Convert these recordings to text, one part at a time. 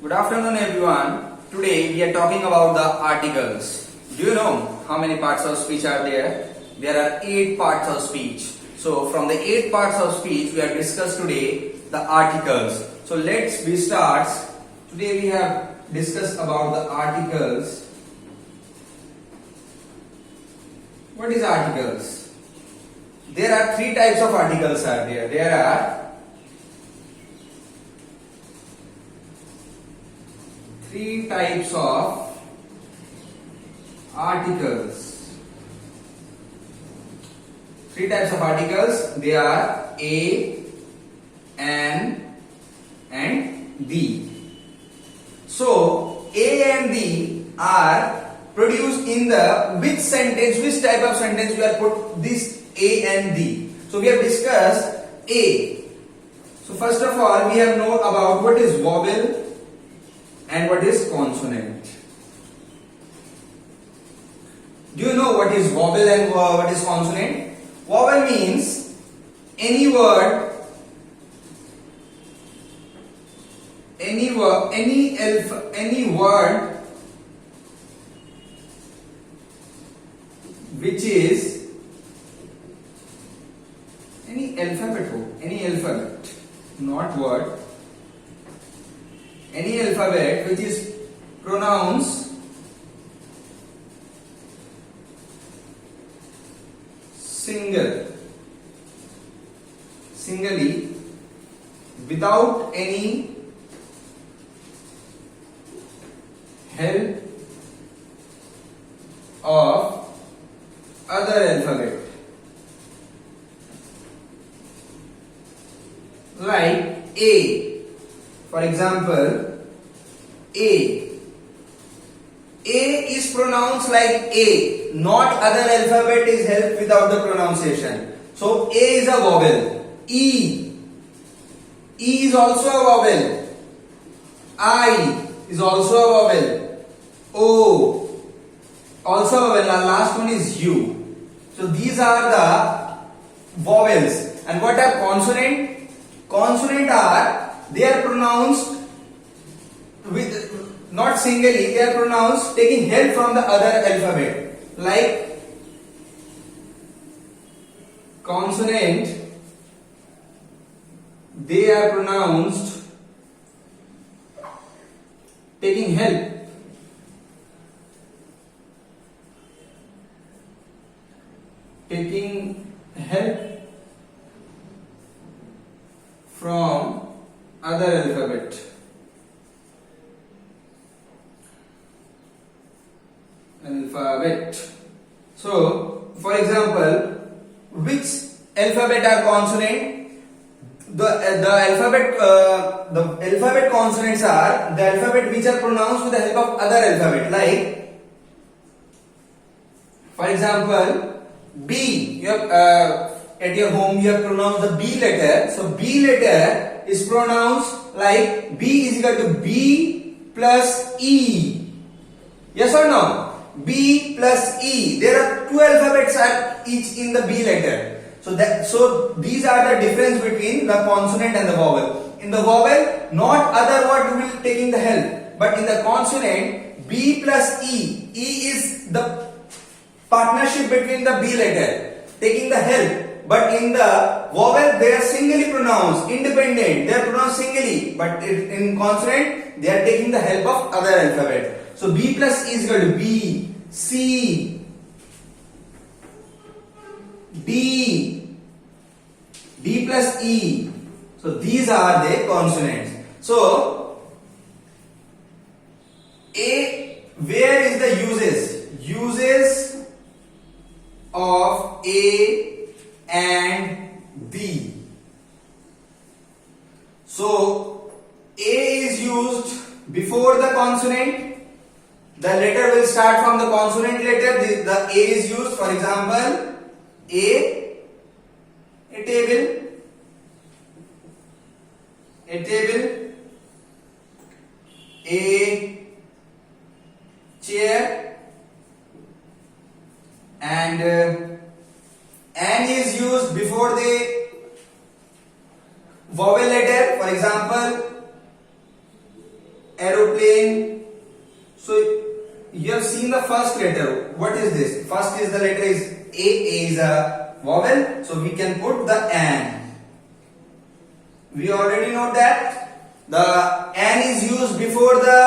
Good afternoon everyone. Today we are talking about the articles. Do you know how many parts of speech are there? There are 8 parts of speech. So from the 8 parts of speech we have discussed today the articles. So let's we start. Today we have discussed about the articles. What is articles? There are 3 types of articles are there. There are 3 types of articles. 3 types of articles. They are a, an, and the. So a and the are produced in the which sentence? Which type of sentence we have put this a and the? So we have discussed a. So first of all, we have know about what is vowel and what is consonant. Do you know what is vowel and what is consonant? Vowel means any word, any word which is any alphabet, not word. Any alphabet which is pronounced singly without any help of other alphabet, like A. For example, A is pronounced like A, not other alphabet is helped without the pronunciation. So A is a vowel. E is also a vowel. I is also a vowel. O also a vowel. The last one is U. So these are the vowels. And what are consonant? Consonant are, they are pronounced with not singly, they are pronounced taking help from the other alphabet. Like consonant, they are pronounced taking help from other alphabet. So, for example, which alphabet are consonant? The alphabet consonants are the alphabet which are pronounced with the help of other alphabet. Like, for example, B. You have at your home you have pronounced the B letter. So B letter is pronounced like B is equal to B plus E. Yes or no? B plus E. There are 2 alphabets are each in the B letter. So these are the difference between the consonant and the vowel. In the vowel, not other word will taking the help, but in the consonant, B plus E. E is the partnership between the B letter taking the help. But in the vowel, they are singly pronounced, independent. They are pronounced singly. But in consonant, they are taking the help of other alphabet. So B plus E is equal to B, C, D, D plus E. So these are the consonants. So A, where is the uses? Uses of A and the. So A is used before the consonant. The letter will start from the consonant letter. The A is used. For example, a table, a chair, and an is used before the vowel letter. For example, aeroplane. So you have seen the first letter. What is this? First is the letter is A. A is a vowel, so we can put the an. We already know that the an is used before the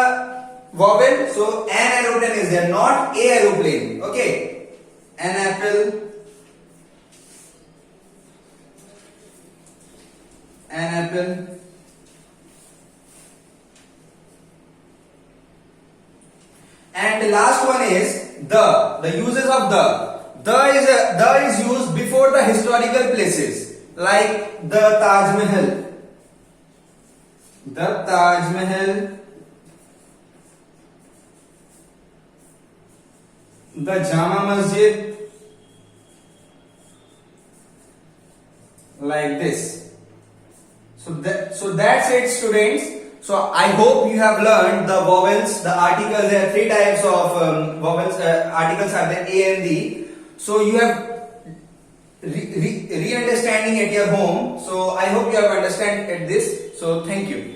vowel, so an aeroplane is there, not a aeroplane. Okay, an apple, an apple. And the last one is the uses of the. The is used before the historical places like the Taj Mahal. The Taj Mahal, the Jama Masjid, like this. So that's it, students. So I hope you have learned the vowels, the articles. There are three types of vowels. Articles are there, A and D. So you have re-understanding at your home. So I hope you have understand at this. So thank you.